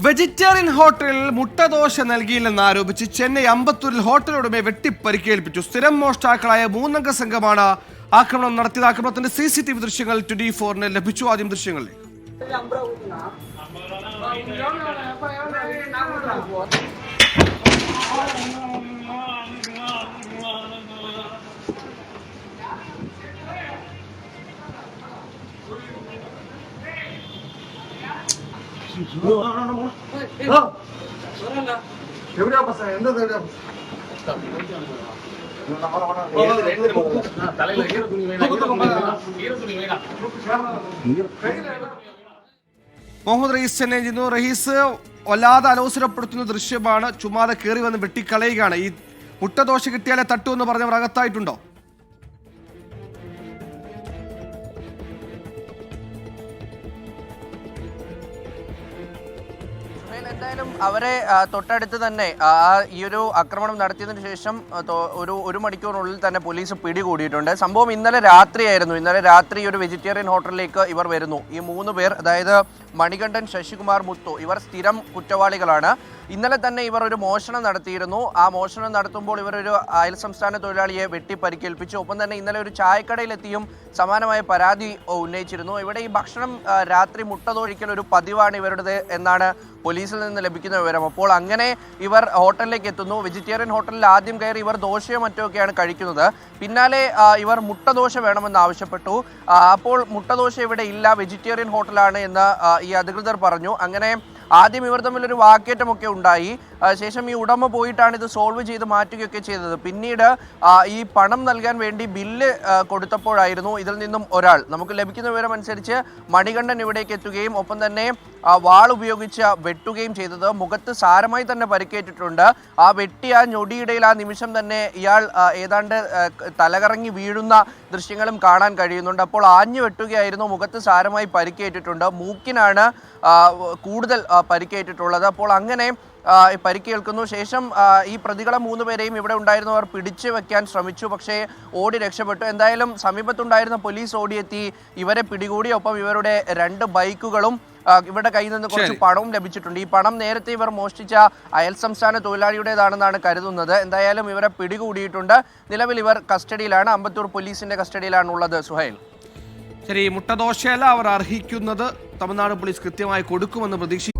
Vegetarian ഹോട്ടലിൽ മുട്ടദോശ നൽകിയില്ലെന്ന് ആരോപിച്ച് Chennai അമ്പത്തൂരിൽ hotel ഉടമയെ വെട്ടിപ്പരിക്കേൽപ്പിച്ചു. സ്ഥിരം മോഷ്ടാക്കളായ 3 അംഗ സംഘമാണ് ആക്രമണം നടത്തിയത്. ആക്രമണത്തിന്റെ CCTV ദൃശ്യങ്ങൾ 24-ന് ലഭിച്ചു. ആദ്യം ദൃശ്യങ്ങളിൽ മുഹമ്മദ് റഹീസ് ചെന്നൈ ചെയ്യുന്നു. റഹീസ് വല്ലാതെ അലോസരപ്പെടുത്തുന്ന ദൃശ്യമാണ്. ചുമ്മാതെ കയറി വന്ന് വെട്ടിക്കളയുകയാണ്. ഈ മുട്ടദോശ കിട്ടിയാലേ തട്ടു എന്ന് പറഞ്ഞവർ അകത്തായിട്ടുണ്ടോ? എന്തായാലും അവരെ തൊട്ടടുത്ത് തന്നെ ഈ ഒരു ആക്രമണം നടത്തിയതിനു ശേഷം ഒരു മണിക്കൂറിനുള്ളിൽ തന്നെ പോലീസ് പിടികൂടിയിട്ടുണ്ട്. സംഭവം ഇന്നലെ രാത്രിയായിരുന്നു. ഇന്നലെ രാത്രി ഒരു വെജിറ്റേറിയൻ ഹോട്ടലിലേക്ക് ഇവർ വരുന്നു. ഈ 3 പേർ, അതായത് മണികണ്ഠൻ, ശശികുമാർ, മുത്തു, ഇവർ സ്ഥിരം കുറ്റവാളികളാണ്. ഇന്നലെ തന്നെ ഇവർ ഒരു മോഷണം നടത്തിയിരുന്നു. ആ മോഷണം നടത്തുമ്പോൾ ഇവർ ഒരു അയൽ സംസ്ഥാന തൊഴിലാളിയെ വെട്ടിപ്പരിക്കേൽപ്പിച്ചു. ഒപ്പം തന്നെ ഇന്നലെ ഒരു ചായക്കടയിലെത്തിയും സമാനമായ പരാതി ഉന്നയിച്ചിരുന്നു. ഇവിടെ ഈ ഭക്ഷണം രാത്രി മുട്ടതൊഴിക്കൽ ഒരു പതിവാണ് ഇവരുടേത് എന്നാണ് പോലീസിൽ നിന്ന് ലഭിക്കുന്ന വിവരം. അപ്പോൾ അങ്ങനെ ഇവർ ഹോട്ടലിലേക്ക് എത്തുന്നു. വെജിറ്റേറിയൻ ഹോട്ടലിൽ ആദ്യം കയറി ഇവർ ദോശയോ മറ്റോ ഒക്കെയാണ് കഴിക്കുന്നത്. പിന്നാലെ ഇവർ മുട്ടദോശ വേണമെന്ന് ആവശ്യപ്പെട്ടു. അപ്പോൾ മുട്ടദോശ ഇവിടെ ഇല്ല, വെജിറ്റേറിയൻ ഹോട്ടലാണ് എന്ന് ഈ അധികൃതർ പറഞ്ഞു. അങ്ങനെ ആദ്യം ഇവർ തമ്മിലൊരു വാക്കേറ്റമൊക്കെ ഉണ്ടായി. ശേഷം ഈ ഉടമ പോയിട്ടാണ് ഇത് സോൾവ് ചെയ്ത് മാറ്റുകയൊക്കെ ചെയ്തത്. പിന്നീട് ഈ പണം നൽകാൻ വേണ്ടി ബില്ല് കൊടുത്തപ്പോഴായിരുന്നു ഇതിൽ നിന്നും ഒരാൾ, നമുക്ക് ലഭിക്കുന്ന വിവരം അനുസരിച്ച് മണികണ്ഠൻ ഇവിടേക്ക് എത്തുകയും ഒപ്പം തന്നെ വാൾ ഉപയോഗിച്ച് വെട്ടുകയും ചെയ്തത്. മുഖത്ത് സാരമായി തന്നെ പരിക്കേറ്റിട്ടുണ്ട്. ആ വെട്ടിയ ഞൊടിയിടയിൽ ആ നിമിഷം തന്നെ ഇയാൾ ഏതാണ്ട് തലകറങ്ങി വീഴുന്ന ദൃശ്യങ്ങളും കാണാൻ കഴിയുന്നുണ്ട്. അപ്പോൾ ആഞ്ഞു വെട്ടുകയായിരുന്നു. മുഖത്ത് സാരമായി പരിക്കേറ്റിട്ടുണ്ട്. മൂക്കിനാണ് കൂടുതൽ പരിക്കേറ്റിട്ടുള്ളത്. അപ്പോൾ അങ്ങനെ പരിക്കേൽക്കുന്നു. ശേഷം ഈ പ്രതികളെ 3 പേരെയും ഇവിടെ ഉണ്ടായിരുന്നവർ പിടിച്ചു വെക്കാൻ ശ്രമിച്ചു, പക്ഷേ ഓടി രക്ഷപ്പെട്ടു. എന്തായാലും സമീപത്തുണ്ടായിരുന്ന പോലീസ് ഓടിയെത്തി ഇവരെ പിടികൂടി. ഒപ്പം ഇവരുടെ 2 ബൈക്കുകളും ഇവരുടെ കയ്യിൽ നിന്ന് കുറച്ച് പണവും ലഭിച്ചിട്ടുണ്ട്. ഈ പണം നേരത്തെ ഇവർ മോഷ്ടിച്ച അയൽ സംസ്ഥാന തൊഴിലാളിയുടേതാണെന്നാണ് കരുതുന്നത്. എന്തായാലും ഇവരെ പിടികൂടിയിട്ടുണ്ട്. നിലവിൽ ഇവർ കസ്റ്റഡിയിലാണ്, അമ്പത്തൂർ പോലീസിന്റെ കസ്റ്റഡിയിലാണ് ഉള്ളത്. സുഹൈൽ, ശരി, മുട്ടദോശയല്ല അവർ അർഹിക്കുന്നത്. തമിഴ്നാട് പോലീസ് കൃത്യമായി കൊടുക്കുമെന്ന് പ്രതീക്ഷിക്കുന്നു.